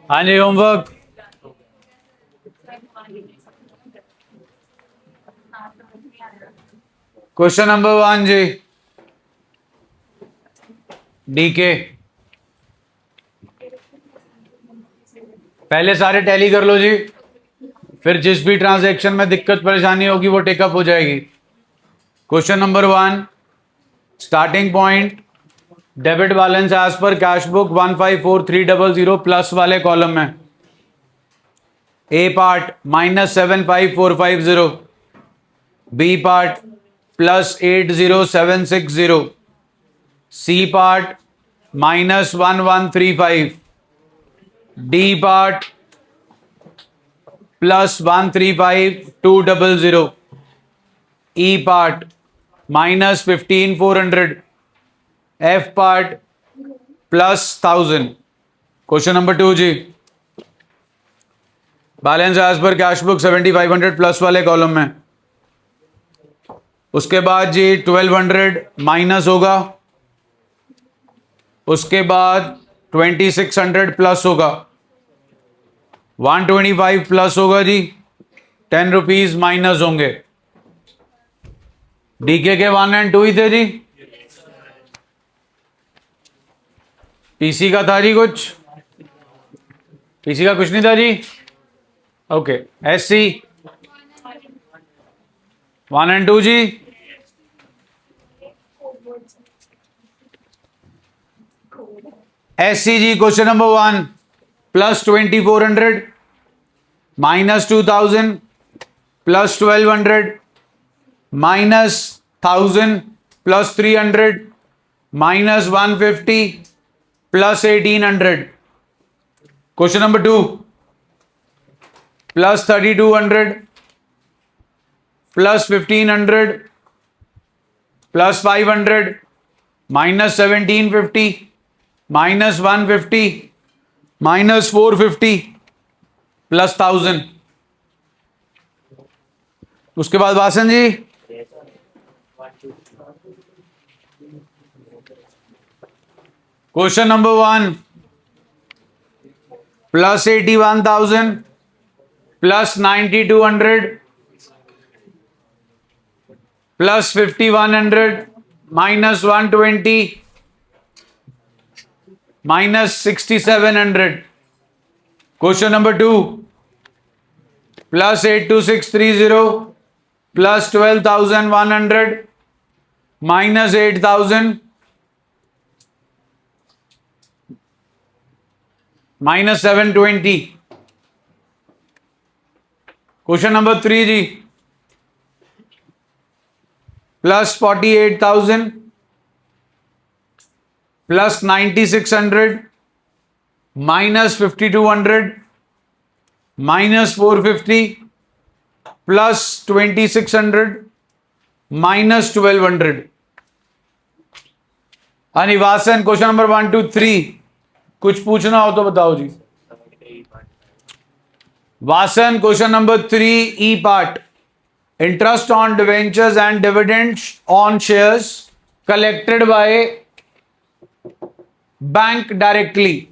हाँ जी, homework. Question number 1 जी, DK. पहले सारे टैली कर लो जी, फिर जिस भी ट्रांजैक्शन में दिक्कत परेशानी होगी वो टेकअप हो जाएगी। Question number 1, starting point debit balance as per cash book 154,300 plus वाले कॉलम में। A part -75450, B part +80760, C part -1135, D part +135,200, E part -15,400, F part +1,000। Question number 2 जी, balance as per cash book 7,500 plus वाले column में। उसके बाद जी 1,200 minus होगा, उसके बाद 2,600 प्लस होगा, 125 प्लस होगा जी, 10 रुपीज माइनस होंगे। डीके के 1 और 2 ही थे जी। पीसी का था जी कुछ? पीसी का कुछ नहीं था जी। ओके, एससी 1 और 2 जी। एससी जी क्वेश्चन नंबर 1, +2,400 -2,000 +1,200 -1,000 +300 -150 +1,800। Question number 2, +3,200 +1,500 +500 -1,750 -150 -450 +1,000। उसके बाद वासन जी question number 1, +81,000 +9,200 +5,100 -120 -6,700। Question number 2, +82630 +12,100 -8,000 -720। Question number 3 जी, +48,000 +9,600 -5,200 -450 +2,600 -1,200। अनिवासन क्वेश्चन नंबर 1 2 3, कुछ पूछना हो तो बताओ जी। वासन question number 3, E part, interest on debentures and dividends on shares collected by bank directly.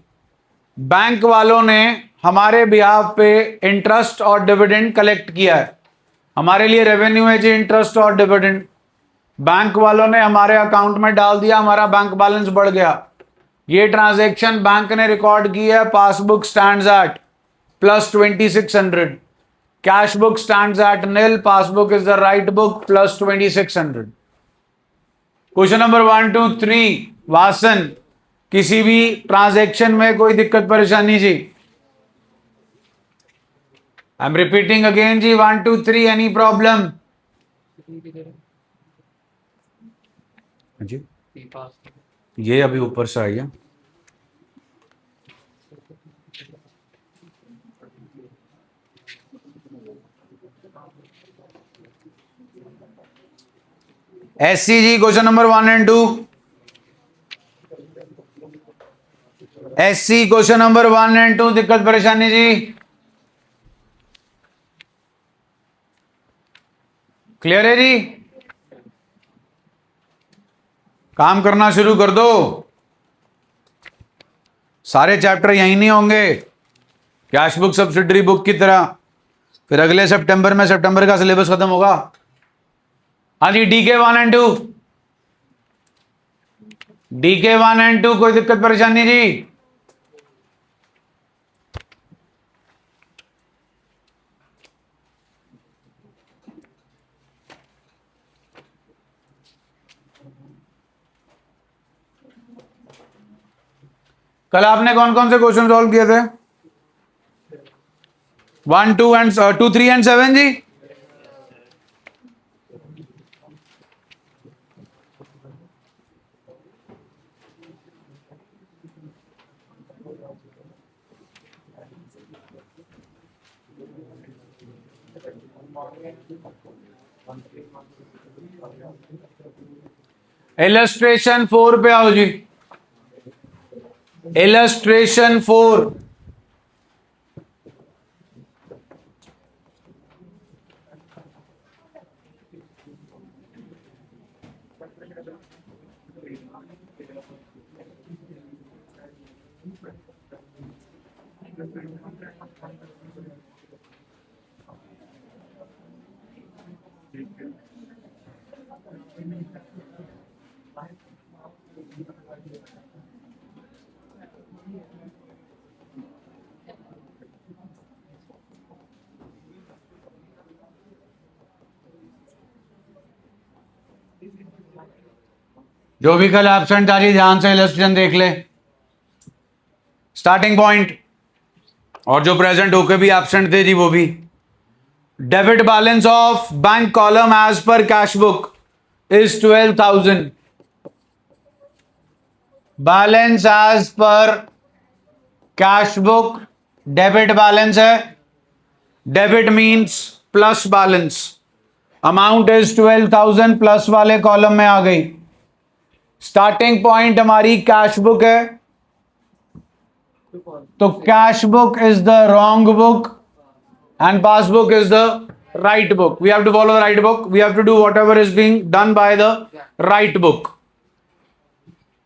Bank वालों ने हमारे बिहाफ पे इंटरेस्ट और डिविडेंड कलेक्ट किया है। हमारे लिए रेवेन्यू है जी इंटरेस्ट और डिविडेंड। बैंक वालों ने हमारे अकाउंट में डाल दिया, हमारा बैंक बैलेंस बढ़ गया। ये ट्रांजैक्शन बैंक ने रिकॉर्ड की है। Passbook stands at +2,600, cash book stands at nil, passbook is the right book +2,600। Question number 1 2 3, वासन किसी भी ट्रांजैक्शन में कोई दिक्कत परेशानी जी? आई एम रिपीटिंग अगेन जी, 1 2 3, एनी प्रॉब्लम जी? ये अभी ऊपर से आई है। एससी जी क्वेश्चन नंबर 1 और 2। एससी क्वेश्चन नंबर 1 और 2, दिक्कत परेशानी जी? क्लियर है जी? काम करना शुरू कर दो। सारे चैप्टर यहीं नहीं होंगे कैश बुक सब्सिडरी बुक की तरह। फिर अगले सितंबर में सितंबर का सिलेबस खत्म होगा। हाँ जी, DK 1 and 2, DK 1 and 2 कोई दिक्कत परेशानी जी? कल आपने कौन कौन से क्वेश्चन सॉल्व किए थे? 1, 2 and 2, 3 and 7 जी। इलस्ट्रेशन 4 पे आओ जी। इलस्ट्रेशन 4। जो भी कल एब्सेंट था जी ध्यान से इलस्ट्रेशन देख ले, स्टार्टिंग पॉइंट, और जो प्रेजेंट होके भी एब्सेंट थे जी वो भी। Debit balance of bank column as per cash book is 12,000। Balance as per cash book debit balance है। Debit means plus balance. Amount is 12,000, plus वाले कॉलम में आ गई। स्टार्टिंग पॉइंट हमारी कैश बुक है, तो cash book is the wrong book and passbook is the right book. We have to follow the right book, we have to do whatever is being done by the right book.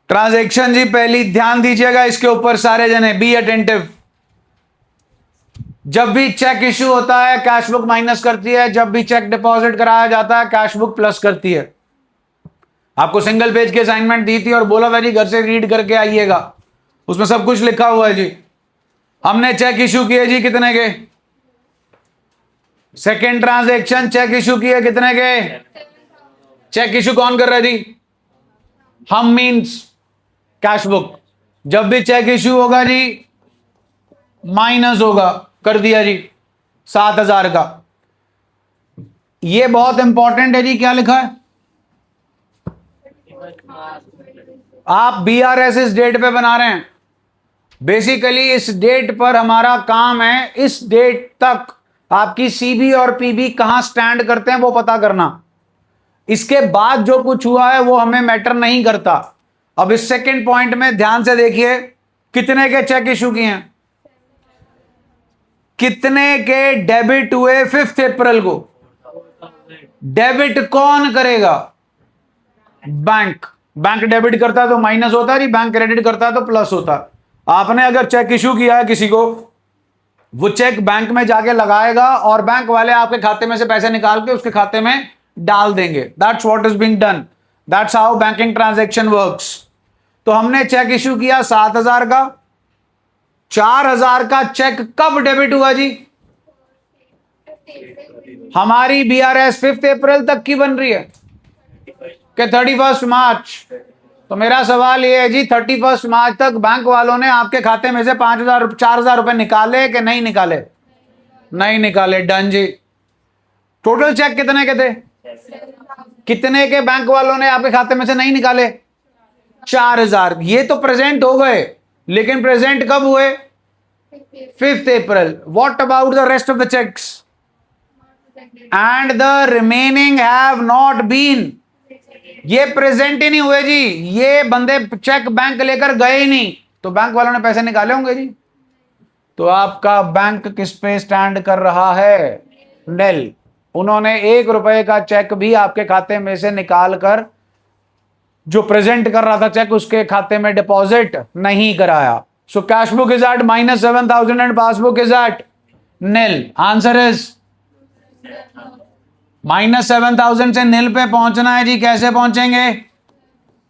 Transaction जी पहली ध्यान दीजिएगा इसके ऊपर सारे जने, be attentive. जब भी चेक इश्यू होता है कैश बुक माइनस करती है, जब भी चेक डिपॉजिट कराया जाता है कैश बुक प्लस करती है। आपको सिंगल पेज की असाइनमेंट दी थी और बोला था जी घर से रीड करके आइएगा, उसमें सब कुछ लिखा हुआ है जी। हमने चेक इश्यू किए जी कितने के? सेकेंड ट्रांजैक्शन चेक इश्यू किए कितने के? चेक इश्यू कौन कर रहा है जी? हम मींस कैश बुक। जब भी चेक इश्यू होगा जी माइनस होगा, कर दिया जी 7,000 का। ये बहुत इंपॉर्टेंट है जी, क्या लिखा है? आप BRS इस डेट पे बना रहे हैं, बेसिकली इस डेट पर हमारा काम है इस डेट तक आपकी CB और PB कहां स्टैंड करते हैं वो पता करना। इसके बाद जो कुछ हुआ है वो हमें मैटर नहीं करता। अब इस सेकंड पॉइंट में ध्यान से देखिए, कितने के चेक इशू किए हैं, कितने के डेबिट हुए 5 अप्रैल को? डेबिट कौन करेगा? बैंक। बैंक डेबिट करता है तो माइनस होता है, बैंक क्रेडिट करता है तो प्लस होता है। आपने अगर चेक इशू किया है किसी को, वो चेक बैंक में जाके लगाएगा और बैंक वाले आपके खाते में से पैसे निकाल के उसके खाते में डाल देंगे। That's what is being done, that's how banking transaction works. तो हमने चेक इशू किया 7,000 का, 4,000 का चेक कब डेबिट हुआ जी? हमारी BRS 5 अप्रैल तक की बन रही है कि 31 मार्च। तो मेरा सवाल यह है जी, 31 मार्च तक बैंक वालों ने आपके खाते में से 5,000 4,000 रुपए निकाले कि नहीं निकाले? नहीं निकाले। डन जी। टोटल चेक कितने के थे? कितने के बैंक वालों ने आपके खाते में से नहीं निकाले? 4,000। ये तो प्रेजेंट हो गए, लेकिन प्रेजेंट कब हुए? 5 April. What about the rest of the checks? And the remaining have not been. ये प्रेजेंट ही नहीं हुए जी, ये बंदे चेक बैंक लेकर गए ही नहीं, तो बैंक वालों ने पैसे निकाले होंगे जी। तो आपका बैंक किस पे स्टैंड कर रहा है? नेल। उन्होंने 1 रुपए का चेक भी आपके खाते में से निकाल कर जो प्रेजेंट कर रहा था चेक उसके खाते में डिपॉजिट नहीं कराया। So cash book is at minus 7,000 and passbook is at nil. Answer is minus 7,000 से nil पे पहुंचना है जी. कैसे पहुंचेंगे?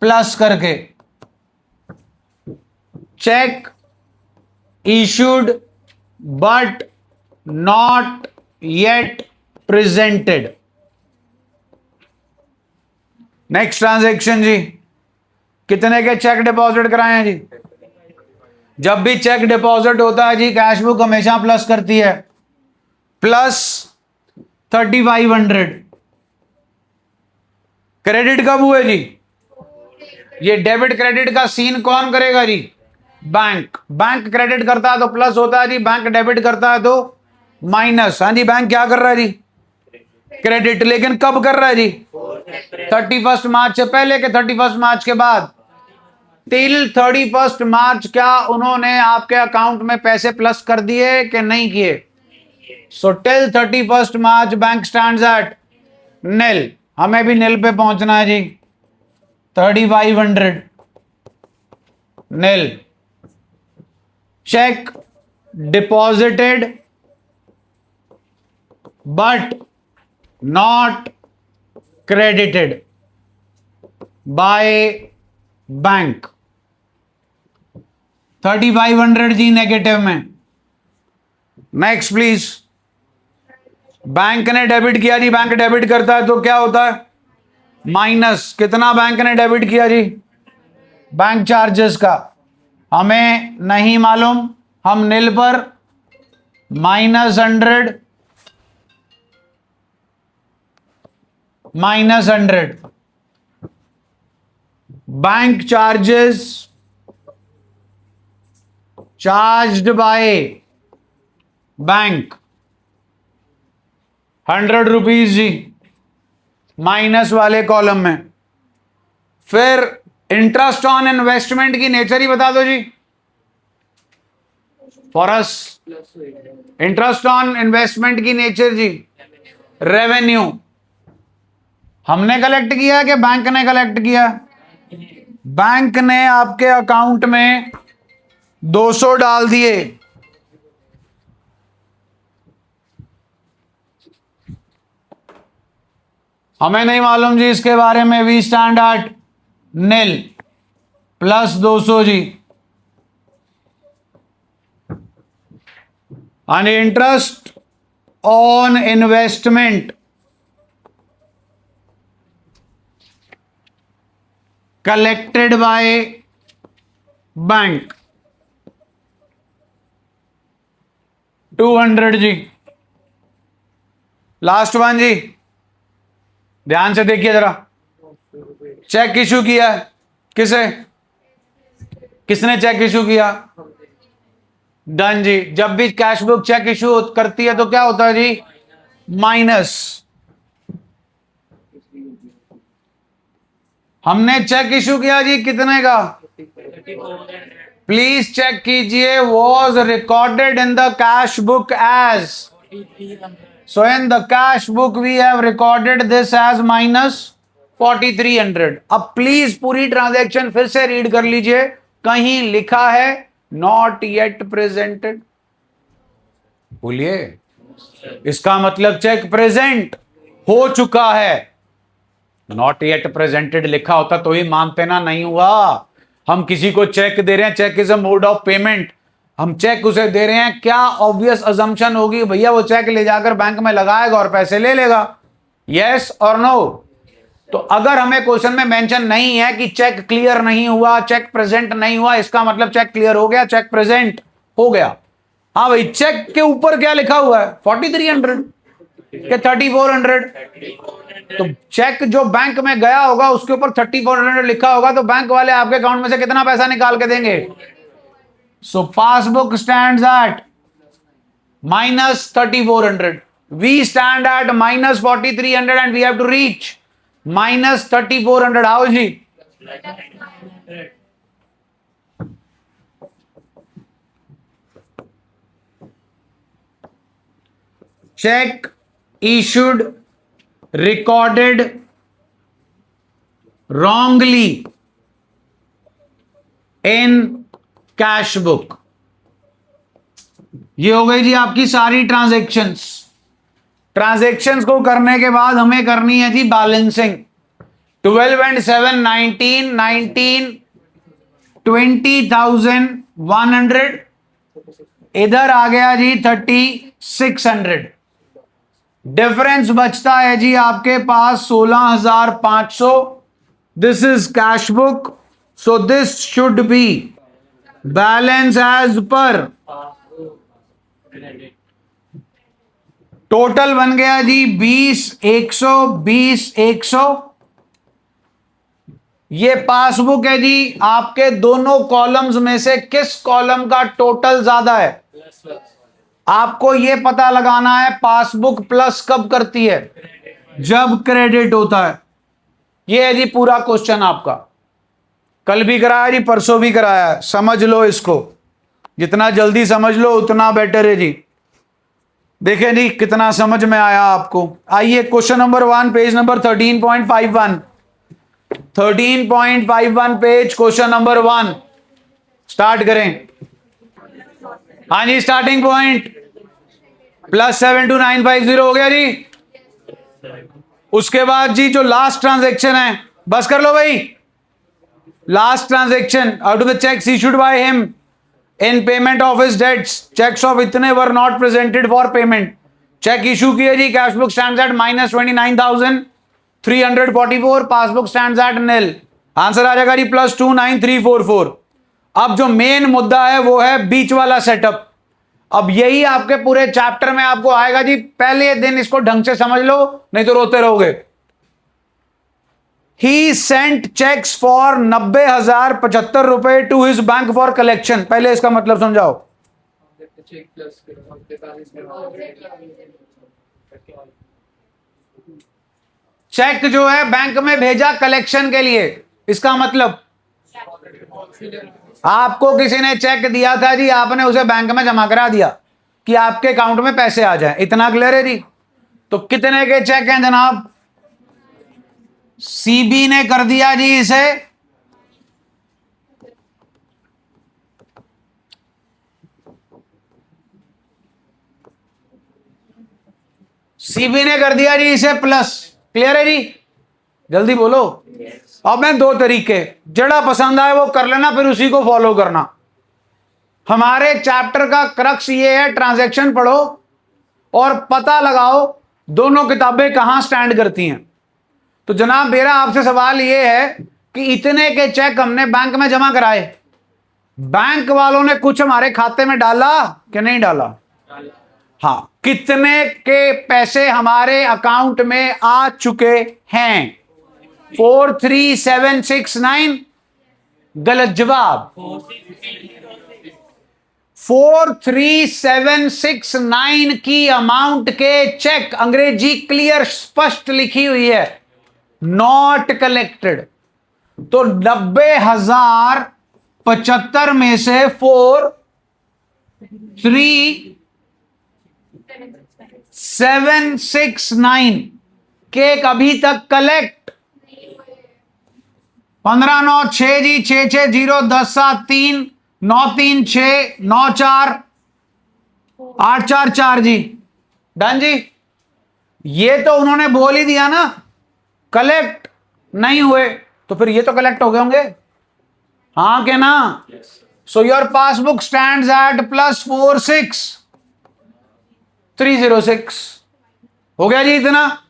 प्लस करके. Check issued but not yet presented. Next transaction जी. कितने के चेक डिपॉजिट कराए हैं जी? जब भी चेक डिपॉजिट होता है जी, कैश बुक हमेशा प्लस करती है. प्लस 3,500. क्रेडिट कब हुए जी? ये डेबिट क्रेडिट का सीन कौन करेगा जी? बैंक. बैंक क्रेडिट करता है तो प्लस होता है जी, बैंक डेबिट करता है तो माइनस. हाँ जी, बैंक क्या कर रहा है जी? क्रेडिट. लेकिन कब कर रहा है जी? 31 मार्च से पहले के 31 मार्च के बाद. टिल 31 मार्च क्या उन्होंने आपके अकाउंट में पैसे प्लस कर दिए कि नहीं किए? So till 31 March bank stands at nil. हमें भी निल पे पहुंचना है जी. 3,500 nil. Check deposited but not credited by bank. 3,500 जी नेगेटिव में. Next please. बैंक ने डेबिट किया जी. बैंक डेबिट करता है तो क्या होता है? माइनस. कितना बैंक ने डेबिट किया जी? बैंक चार्जेस का. हमें नहीं मालूम, हम निल पर -100 -100. Bank charges charged by bank 100 rupees जी, माइनस वाले कॉलम में. फिर इंटरेस्ट ऑन इन्वेस्टमेंट की नेचर ही बता दो जी for us. Interest on investment की नेचर जी रेवेन्यू. हमने कलेक्ट किया कि बैंक ने कलेक्ट किया? बैंक ने आपके अकाउंट में 200 डाल दिए. हमें नहीं मालूम जी इसके बारे में. We stand at nil. Plus 200 जी. And interest on investment collected by bank 200 जी. लास्ट वन जी, ध्यान से देखिए जरा. चेक इशू किया है. किसे? किसने चेक इशू किया? डन जी. जब भी कैश बुक चेक इशू करती है तो क्या होता है जी? माइनस. हमने चेक इशू किया जी कितने का? प्लीज चेक कीजिए. Was recorded in the cash book as. So in the cash book we have recorded this as -4,300. अब प्लीज पूरी ट्रांजैक्शन फिर से रीड कर लीजिए. कहीं लिखा है नॉट येट प्रेजेंटेड. बोलिए. इसका मतलब चेक प्रेजेंट हो चुका है. नॉट येट प्रेजेंटेड लिखा होता तो ही मानते ना. नहीं हुआ. हम किसी को चेक दे रहे हैं. Cheque is a mode of payment. हम चेक उसे दे रहे हैं. क्या ऑब्वियस अजम्पशन होगी भैया वो चेक ले जाकर बैंक में लगाएगा और पैसे ले लेगा? यस और नो? तो अगर हमें क्वेश्चन में मेंशन नहीं है कि चेक क्लियर नहीं हुआ, चेक प्रेजेंट नहीं हुआ, इसका मतलब चेक क्लियर हो गया, चेक प्रेजेंट हो गया. हाँ भाई, चेक के ऊपर क्या लिखा हुआ है? 4,300 के 3,400. तो चेक जो बैंक में गया होगा उसके ऊपर 3,400 लिखा होगा तो बैंक वाले आपके अकाउंट में से कितना पैसा निकाल के देंगे? So passbook stands at -3,400. We stand at -4,300 and we have to reach -3,400. How जी? check issued recorded wrongly in cash book. ये हो गई जी आपकी सारी ट्रांजैक्शंस। ट्रांजैक्शंस को करने के बाद हमें करनी है जी बैलेंसिंग। 12 and 7 19 19 20,100, इधर आ गया जी 3600। डिफरेंस बचता है जी आपके पास 16,500। This is cash book, so this should be balance as per. Total बन गया जी 20,100 20,100। ये पासबुक है जी, आपके दोनों कॉलम्स में से किस कॉलम का टोटल ज्यादा है? आपको यह पता लगाना है पासबुक प्लस कब करती है? जब क्रेडिट होता है। यह है जी पूरा क्वेश्चन आपका। कल भी कराया जी, परसों भी कराया है। समझ लो इसको, जितना जल्दी समझ लो उतना बेटर है जी। देखें जी कितना समझ में आया आपको। आइए question number 1, page number 13.51। 13.51 page, question number 1 start करें। हाँ जी, स्टार्टिंग पॉइंट +72950 हो गया जी। उसके बाद जी जो लास्ट ट्रांजैक्शन है, बस कर लो भाई। Last transaction, out of the checks issued by him in payment of his debts, checks of इतने were not presented for payment. Check issue किए जी, cash book stands at -29,344, passbook stands at nil. Answer आ जाएगा जी +29,344। अब जो main मुद्दा है वो है बीच वाला सेटअप। अब यही आपके पूरे चैप्टर में आपको आएगा जी। पहले दिन इसको ढंग से समझ लो, नहीं तो रोते रहोगे। ही सेंट चेक्स फॉर 90,075 रुपए to his bank for collection. पहले इसका मतलब समझाओ। चेक जो है बैंक में भेजा कलेक्शन के लिए, इसका मतलब आपको किसी ने चेक दिया था जी, आपने उसे बैंक में जमा करा दिया कि आपके अकाउंट में पैसे आ जाएं। इतना क्लियर है जी? तो कितने के चेक हैं जनाब? सीबी ने कर दिया जी इसे प्लस। क्लियर है जी? जल्दी बोलो। अब मैं 2 तरीके, जड़ा पसंद आए वो कर लेना, फिर उसी को फॉलो करना। हमारे चैप्टर का क्रक्स ये है, ट्रांजैक्शन पढ़ो और पता लगाओ दोनों किताबें कहां स्टैंड करती हैं। तो जनाब मेरा आपसे सवाल ये है कि इतने के चेक हमने बैंक में जमा कराए, बैंक वालों ने कुछ हमारे खाते में डाला कि नहीं डाला? हाँ, कितने के पैसे हमारे अकाउंट में आ चुके हैं? 43769। गलत जवाब। 43769 की अमाउंट के चेक, अंग्रेजी क्लियर स्पष्ट लिखी हुई है, नॉट कलेक्टेड। तो 90,075 में से 43769 केक अभी तक कलेक्ट। 15/9 6 जी, 6601073 936 94 844 जी। डन जी। ये तो उन्होंने बोल ही दिया ना, कलेक्ट नहीं हुए, तो फिर ये तो कलेक्ट हो गए होंगे, हाँ के ना? So your passbook stands at +46,306। हो गया जी इतना।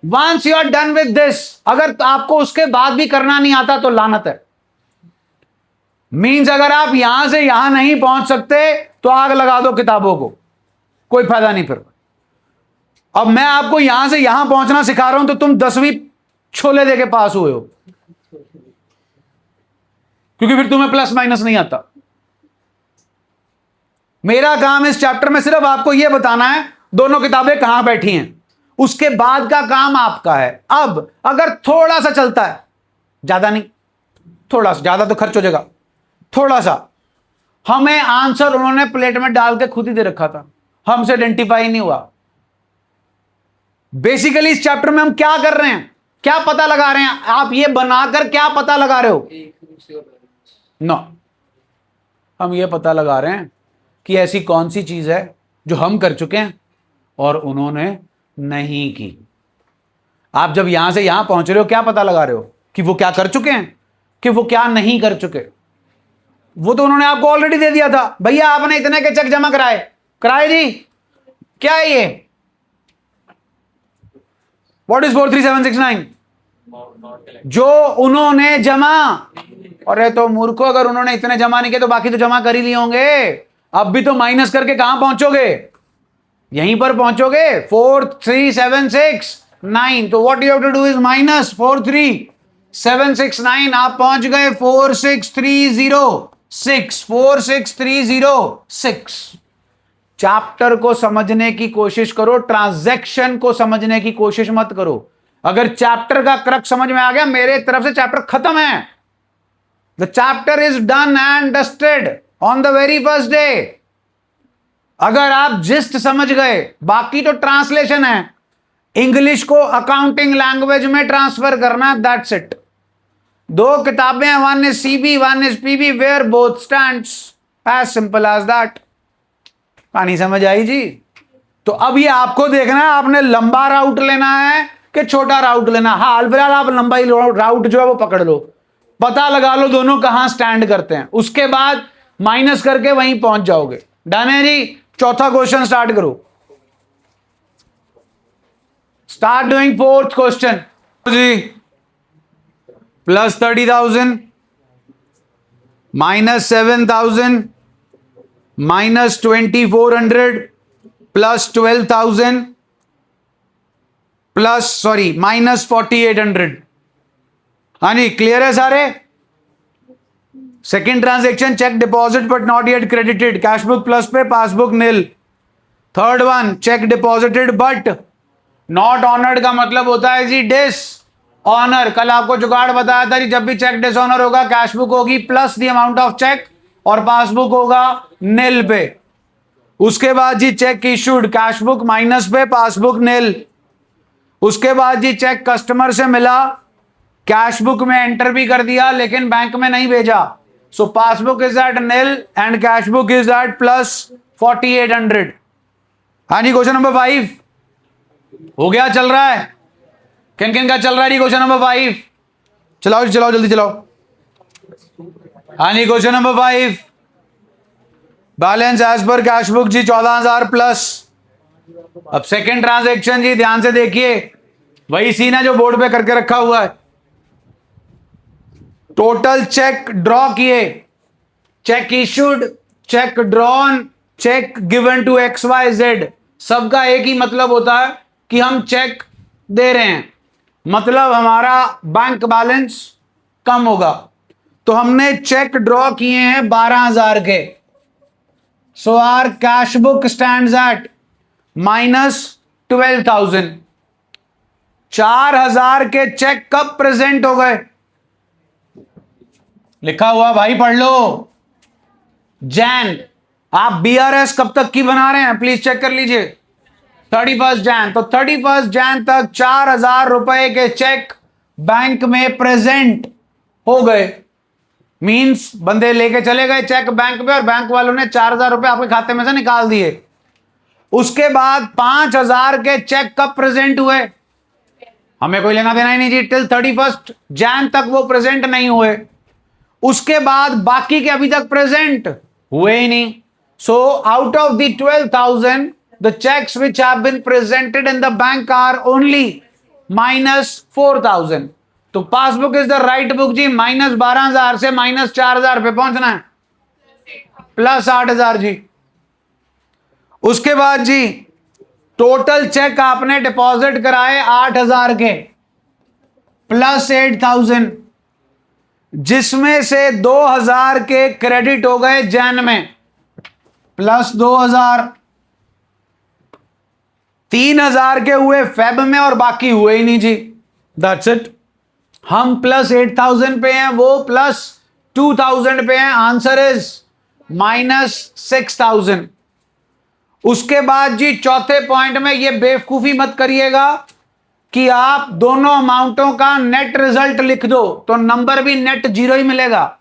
Once you are done with this, अगर आपको उसके बाद भी करना नहीं आता तो लानत है। मींस अगर आप यहां से यहां नहीं पहुंच सकते तो आग लगा दो किताबों को, कोई फायदा नहीं फिर। अब मैं आपको यहां से यहां पहुंचना सिखा रहा हूं तो तुम 10वीं छोले देके पास हुए हो, क्योंकि फिर तुम्हें प्लस माइनस नहीं आता। मेरा काम इस चैप्टर में सिर्फ आपको यह बताना है दोनों किताबें कहां बैठी हैं, उसके बाद का काम आपका है। अब अगर थोड़ा सा चलता है, ज्यादा नहीं, थोड़ा सा, ज्यादा तो खर्च हो जाएगा, थोड़ा सा, हमें आंसर उन्होंने प्लेट में डाल के खुद ही दे रखा था, हमसे आइडेंटिफाई नहीं हुआ। बेसिकली इस चैप्टर में हम क्या कर रहे हैं, क्या पता लगा रहे हैं? आप ये बनाकर क्या पता लगा रहे हो? नो, हम ये पता लगा रहे हैं कि ऐसी कौन सी चीज है जो हम कर चुके हैं और उन्होंने नहीं की। आप जब यहां से यहां पहुंच रहे हो, क्या पता लगा रहे हो कि वो क्या कर चुके हैं, कि वो क्या नहीं कर चुके। वो तो उन्होंने आपको ऑलरेडी दे दिया था, भैया आपने इतने के चेक जमा कराए कराए जी, क्या है ये, व्हाट इज 43769? जो उन्होंने जमा। अरे तो मूर्खो, अगर उन्होंने इतने जमा नहीं किए तो बाकी तो जमा कर ही लिए होंगे। अब भी तो माइनस करके कहां पहुंचोगे, यहीं पर पहुंचोगे, 43769। तो what you have to do is minus 43769। आप पहुंच गए 46306, 46306। चैप्टर को समझने की कोशिश करो, ट्रांजैक्शन को समझने की कोशिश मत करो। अगर चैप्टर का क्रक्स समझ में आ गया, मेरे तरफ से चैप्टर खत्म है। The chapter is done and dusted on the very first day. अगर आप जिस्ट समझ गए, बाकी तो ट्रांसलेशन है, इंग्लिश को अकाउंटिंग लैंग्वेज में ट्रांसफर करना, दैट्स इट। दो किताबें हैं, one is CB, one is PB, where both stands, as simple as that. कहानी समझ आई जी? तो अब ये आपको देखना है, आपने लंबा राउट लेना है कि छोटा राउट लेना। हाल फिलहाल आप लंबा ही राउट जो है वो पकड़ लो, पता लगा लो दोनों कहां स्टैंड करते हैं, उसके बाद माइनस करके वहीं पहुंच जाओगे। डन है जी? चौथा क्वेश्चन स्टार्ट करो। स्टार्ट डूइंग फोर्थ क्वेश्चन जी। Plus 30,000 minus 7,000 minus 2,400 plus 12,000 plus minus 4,800। हाँ जी, क्लियर है सारे? Second transaction, check deposit but not yet credited, cash book plus पे, passbook nil. Third one, check deposited but not honoured का मतलब होता है जी डिस ऑनर। कल आपको जुगाड़ बताया था जी, जब भी चेक डिसऑनर होगा कैश बुक होगी plus the amount of check और पासबुक होगा नील पे। उसके बाद जी check issued, cash book minus पे, पासबुक नील। उसके बाद जी चेक कस्टमर से मिला, कैश बुक में एंटर भी कर दिया लेकिन बैंक में नहीं भेजा, so passbook is at nil and cash book is at plus 4,800। हाँ जी, क्वेश्चन नंबर 5 हो गया, चल रहा है? किन किन का चल रहा है जी क्वेश्चन नंबर 5? चलाओ चलाओ, जल्दी चलाओ। हाँ जी, question number 5, balance as per cash book जी 14,000 प्लस। अब सेकेंड ट्रांजेक्शन जी ध्यान से देखिए, वही सीन है जो बोर्ड पे करके रखा हुआ है। टोटल चेक ड्रॉ किए, cheque issued, cheque drawn, cheque given to XYZ। सबका एक ही मतलब होता है कि हम चेक दे रहे हैं, मतलब हमारा बैंक बैलेंस कम होगा। तो हमने चेक ड्रॉ किए हैं 12,000 के, so are cash book stands at minus 12,000। 4,000 के चेक कब प्रेजेंट हो गए? लिखा हुआ भाई, पढ़ लो। जैन, आप BRS कब तक की बना रहे हैं प्लीज चेक कर लीजिए, 31 जैन। तो 31 जैन तक 4,000 रुपए के चेक बैंक में प्रेजेंट हो गए। मींस बंदे लेके चले गए चेक बैंक में और बैंक वालों ने 4,000 रुपए आपके खाते में से निकाल दिए। उसके बाद 5,000 के चेक कब प्रेजेंट हुए? हमें कोई लेना देना ही नहीं जी, टिल 31 जैन तक वो प्रेजेंट नहीं हुए। उसके बाद बाकी के अभी तक प्रेजेंट हुए ही नहीं। So out of the 12,000 the cheques which have been presented in the bank are only minus 4,000। तो passbook is the right book जी। माइनस 12,000 से माइनस 4,000 पे पहुंचना है, प्लस 8,000 जी। उसके बाद जी टोटल चेक आपने डिपॉजिट कराए 8,000 के, प्लस 8,000, जिसमें से 2,000 के क्रेडिट हो गए जैन में, प्लस 2,000। 3,000 के हुए फेब में और बाकी हुए ही नहीं जी। That's it. हम प्लस 8,000 पे हैं, वो प्लस 2,000 पे हैं। Answer is minus 6,000। उसके बाद जी चौथे पॉइंट में ये बेवकूफी मत करिएगा कि आप दोनों अमाउंटों का नेट रिजल्ट लिख दो तो नंबर भी नेट 0 ही मिलेगा।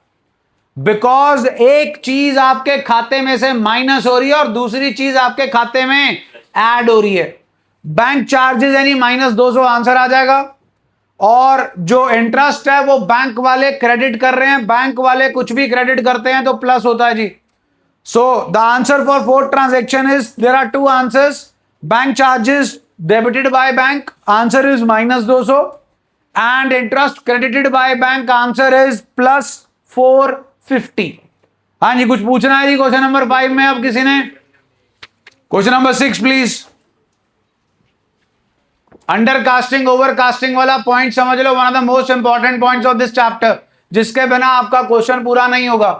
बिकॉज एक चीज आपके खाते में से माइनस हो रही है और दूसरी चीज आपके खाते में ऐड हो रही है। बैंक चार्जेस यानी -200 आंसर आ जाएगा, और जो इंटरेस्ट है वो बैंक वाले क्रेडिट कर रहे हैं, बैंक वाले कुछ भी क्रेडिट करते हैं तो प्लस होता है जी। So the answer for fourth transaction is, there are two answers, bank charges debited by bank, answer is -200, and interest credited by bank, answer is +450। हाँ जी, कुछ पूछना है जी क्वेश्चन नंबर 5 में अब किसी ने? Question number 6 please. Under casting over casting वाला point समझ लो, one of the most important points of this chapter, जिसके बिना आपका क्वेश्चन पूरा नहीं होगा।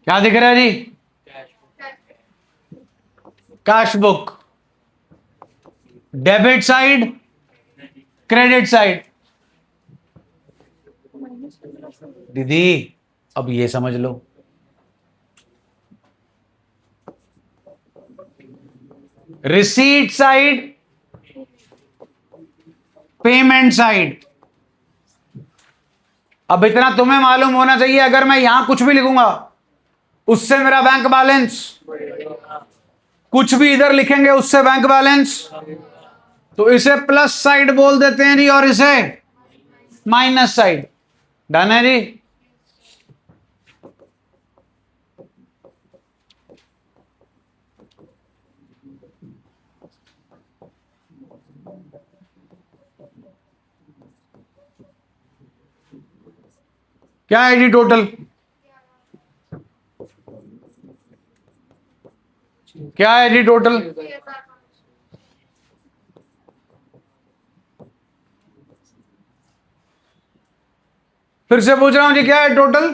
क्या दिख रहा है जी? Cash book, debit side, credit side. दीदी अब ये समझ लो, रिसीट साइड, पेमेंट साइड। अब इतना तुम्हें मालूम होना चाहिए, अगर मैं यहां कुछ भी लिखूंगा उससे मेरा बैंक बैलेंस, कुछ भी इधर लिखेंगे उससे बैंक बैलेंस, तो इसे प्लस साइड बोल देते हैं जी और इसे माइनस साइड। डन है जी? क्या है जी टोटल? क्या है जी टोटल? फिर से पूछ रहा हूं जी, क्या है टोटल?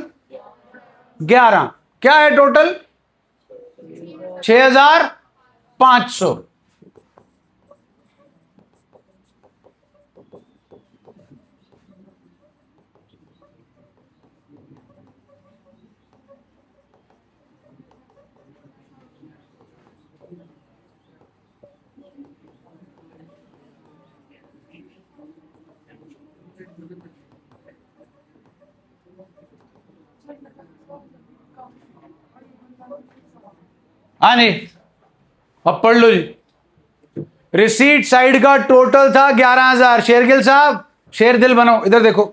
11। क्या है टोटल? 6500। हाँ जी, अब पढ़ लो जी। रिसीट साइड का टोटल था 11,000। शेरगिल साहब, शेर दिल बनो, इधर देखो।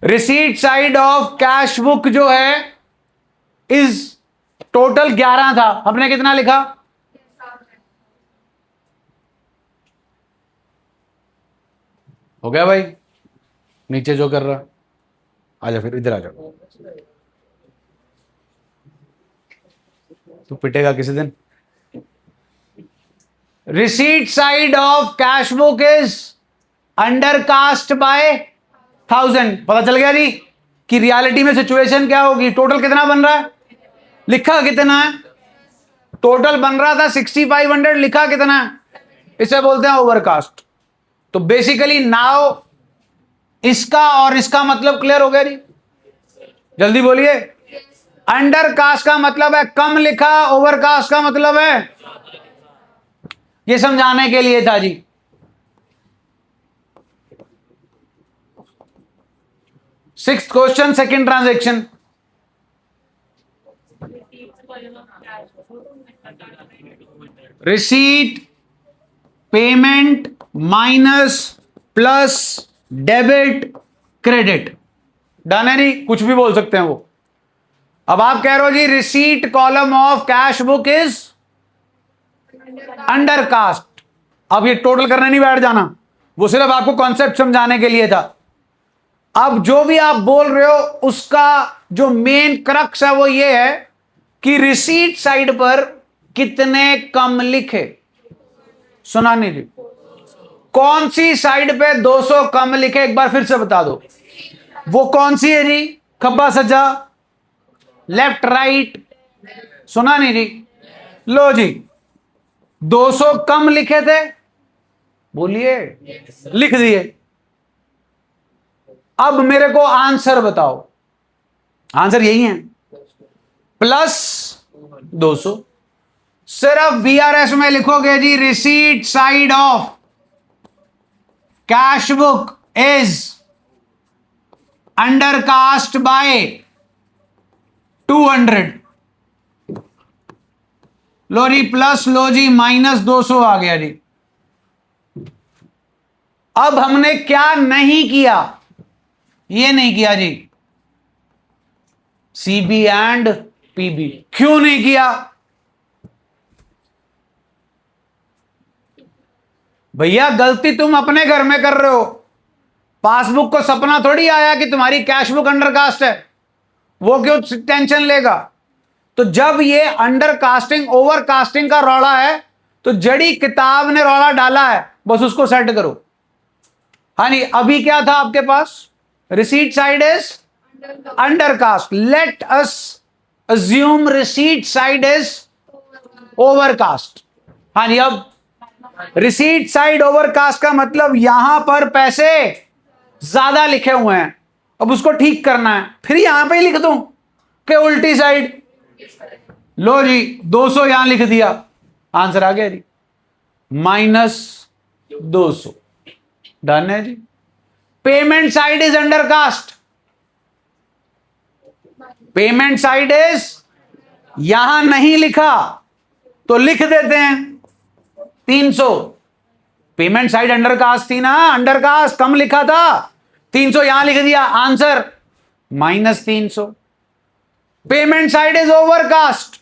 Receipt side of cash book जो है इज टोटल 11 था, हमने कितना लिखा? हो गया भाई? नीचे जो कर रहा, आजा फिर इधर आ जाओ, तू पिटेगा किसी दिन। Receipt side of cash book is under cast by 1000। पता चल गया जी कि रियलिटी में सिचुएशन क्या होगी। टोटल कितना बन रहा है? लिखा कितना है? टोटल बन रहा था 6500, लिखा कितना है? इसे बोलते हैं ओवरकास्ट। तो बेसिकली नाउ इसका और इसका मतलब क्लियर हो गया जी? जल्दी बोलिए। अंडर कास्ट का मतलब है कम लिखा, ओवरकास्ट का मतलब है, ये समझाने के लिए था जी। Sixth question, second transaction. Receipt, payment, minus, plus, debit, credit. Done है नहीं? कुछ भी बोल सकते हैं वो। अब आप कह रहे हो जी receipt column of cash book is under cast. अब ये टोटल करने नहीं बैठ जाना, वो सिर्फ आपको कॉन्सेप्ट समझाने के लिए था। अब जो भी आप बोल रहे हो उसका जो मेन क्रक्स है वो ये है कि रिसीट साइड पर कितने कम लिखे। सुना नहीं जी? कौन सी साइड पे 200 कम लिखे, एक बार फिर से बता दो। वो कौन सी है जी? खब्बा सज्जा, लेफ्ट राइट? सुना नहीं जी? लो जी, 200 कम लिखे थे, बोलिए। लिख दिए। अब मेरे को आंसर बताओ। आंसर यही है, +200। सिर्फ बीआरएस में लिखोगे जी, receipt side of cash book is undercast by 200। लो जी प्लस, लो जी माइनस 200 आ गया जी। अब हमने क्या नहीं किया, ये नहीं किया जी, सीबी एंड पीबी। क्यों नहीं किया भैया? गलती तुम अपने घर में कर रहे हो। पासबुक को सपना थोड़ी आया कि तुम्हारी कैश बुक अंडरकास्ट है, वो क्यों टेंशन लेगा? तो जब ये अंडरकास्टिंग ओवरकास्टिंग का रौला है, तो जड़ी किताब ने रौला डाला है, बस उसको सेट करो। हाँ नहीं, अभी क्या था आपके पास? Receipt side is undercast, let us assume receipt side is overcast. हाँ जी, अब रिसीट साइड ओवरकास्ट का मतलब यहां पर पैसे ज्यादा लिखे हुए हैं, अब उसको ठीक करना है। फिर यहां पे ही लिख दूं कि उल्टी साइड? लो जी 200 यहां लिख दिया, आंसर आ गया जी, -200। डन है जी। Payment side is undercast, payment side is, यहां नहीं लिखा तो लिख देते हैं 300। पेमेंट साइड अंडरकास्ट थी ना, अंडरकास्ट कम लिखा था, 300 यहां लिख दिया, answer -300। Payment side is overcast,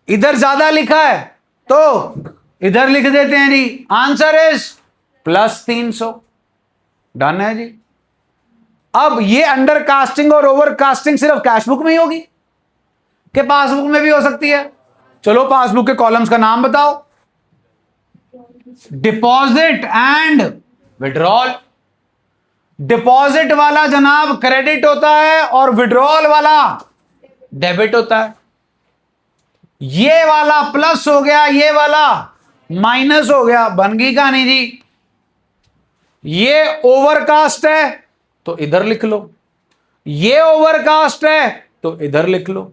इधर ज्यादा लिखा है तो इधर लिख देते हैं जी, आंसर इज +300। डन है जी। अब ये अंडरकास्टिंग और ओवरकास्टिंग सिर्फ कैश बुक में ही होगी कि पासबुक में भी हो सकती है? चलो पासबुक के कॉलम्स का नाम बताओ। Deposit and withdrawal. डिपॉजिट वाला जनाब क्रेडिट होता है और विड्रॉल वाला डेबिट होता है। ये वाला प्लस हो गया, ये वाला माइनस हो गया, बन गई कहानी जी। ये ओवरकास्ट है तो इधर लिख लो, ये ओवरकास्ट है तो इधर लिख लो,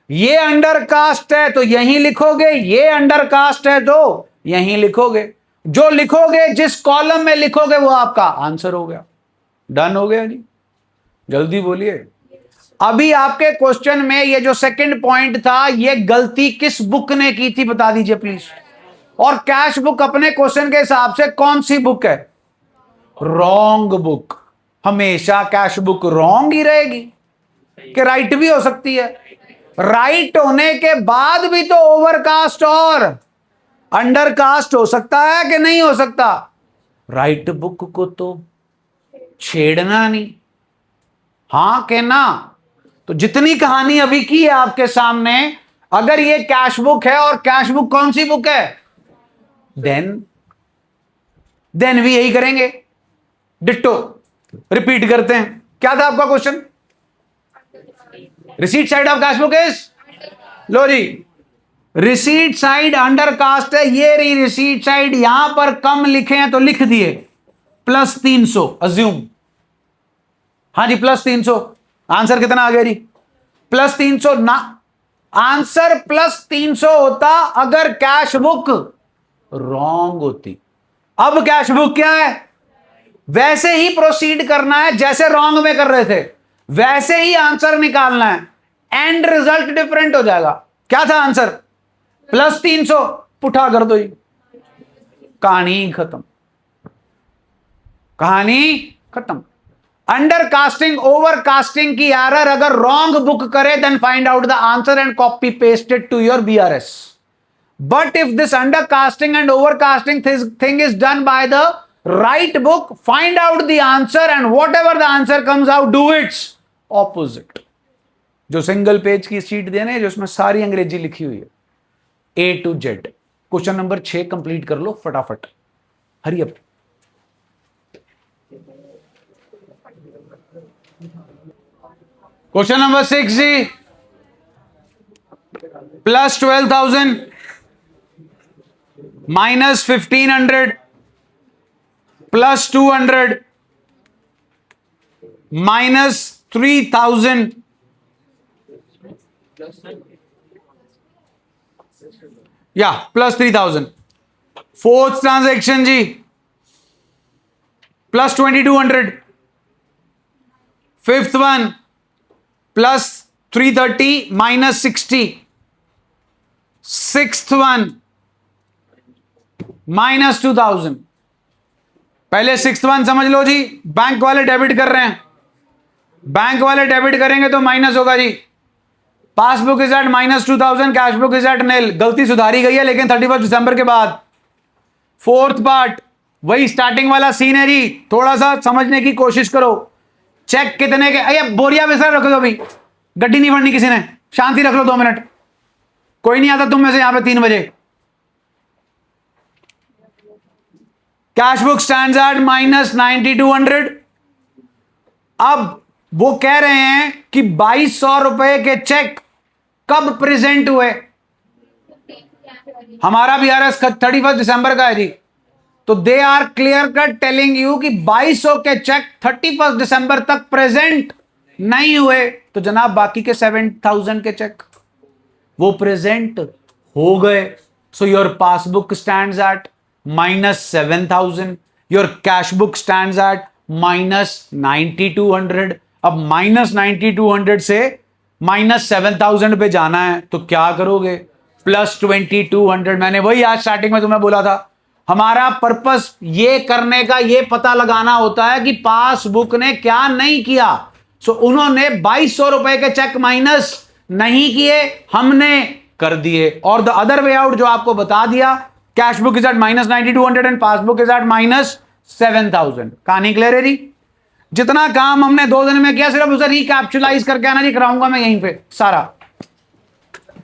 ये अंडरकास्ट है तो यहीं लिखोगे, ये अंडरकास्ट है तो यहीं लिखोगे। जो लिखोगे, जिस कॉलम में लिखोगे वो आपका आंसर हो गया। डन हो गया जी। जल्दी बोलिए। अभी आपके क्वेश्चन में ये जो सेकंड पॉइंट था, ये गलती किस बुक ने की थी बता दीजिए प्लीज। और कैश बुक अपने क्वेश्चन के हिसाब से कौन सी बुक है? Wrong book. हमेशा कैश बुक रॉन्ग ही रहेगी कि राइट भी हो सकती है? राइट होने के बाद भी तो ओवरकास्ट और अंडरकास्ट हो सकता है कि नहीं हो सकता? राइट बुक को तो छेड़ना नहीं, हां के ना? तो जितनी कहानी अभी की है आपके सामने, अगर ये कैश बुक है और कैश बुक कौन सी बुक है, देन भी यही करेंगे, डिट्टो रिपीट करते हैं। क्या था आपका question? Receipt side of cash book is, लो जी रिसीट साइड अंडरकास्ट है, ये रही रिसीट साइड, यहां पर कम लिखे हैं तो लिख दिए +300 अज्यूम। हाँ जी +300। आंसर कितना आ गया जी? +300 ना, आंसर +300 होता अगर कैश बुक रॉन्ग होती। अब कैश बुक क्या है? वैसे ही प्रोसीड करना है जैसे रॉन्ग में कर रहे थे, वैसे ही आंसर निकालना है, एंड रिजल्ट डिफरेंट हो जाएगा। क्या था आंसर? +300। पुठा कर दो जी, कहानी खत्म, कहानी खत्म। अंडरकास्टिंग ओवरकास्टिंग की एरर अगर रॉन्ग बुक करे, then find out the answer and copy paste it to your BRS. But if this undercasting and overcasting thing is done by the right book, find out the answer and whatever the answer comes out, do its opposite. जो single page की sheet देने, जो उसमें सारी अंग्रेजी लिखी हुई है A to Z। Question number 6 complete कर लो फटाफट, हरी अप। क्वेश्चन नंबर 6 जी, +12,000 -1,500 +200 -3,000 या +3,000। फोर्थ ट्रांजैक्शन जी +2,200। Fifth one +330 -60। Sixth one -2,000। पहले सिक्स्थ वन समझ लो जी, बैंक वाले डेबिट कर रहे हैं, बैंक वाले डेबिट करेंगे तो माइनस होगा जी। Passbook is at -2,000, cash book is at nil. गलती सुधारी गई है लेकिन 31 दिसंबर के बाद। फोर्थ पार्ट वही स्टार्टिंग वाला सीन है जी, थोड़ा सा समझने की कोशिश करो। चेक कितने के, अरे बोरिया बिस्तर रख दो, अभी गड्डी नहीं भरनी किसी ने, शांति रख लो 2 मिनट, कोई नहीं आता तुम में से यहां पे 3 बजे। Cash book stands eight -9,200। अब वो कह रहे हैं कि 2,200 रुपए के चेक कब प्रेजेंट हुए। हमारा BRS 31 दिसंबर का है जी, तो they are clear cut telling you कि 2,200 के चेक 31 दिसंबर तक प्रेजेंट नहीं हुए, तो जनाब बाकी के 7,000 के चेक वो प्रेजेंट हो गए। सो your passbook stands eight -7,000, your cash book stands eight -9,200। अब -9,200 से -7,000 पे जाना है तो क्या करोगे, +2,200। मैंने वही आज स्टार्टिंग में तुम्हें बोला था, हमारा पर्पस ये करने का, ये पता लगाना होता है कि पासबुक ने क्या नहीं किया। सो उन्होंने 2,200 रुपए के चेक माइनस नहीं किए, हमने कर दिए। और द अदर वे आउट जो आपको बता दिया, cash book is at -9,200 and passbook is at -7,000। कहानी क्लियर है जी। जितना काम हमने 2 दिन में किया, सिर्फ उसे रिकैप्चुलाइज करके आना जी, कराऊंगा मैं यहीं पे सारा।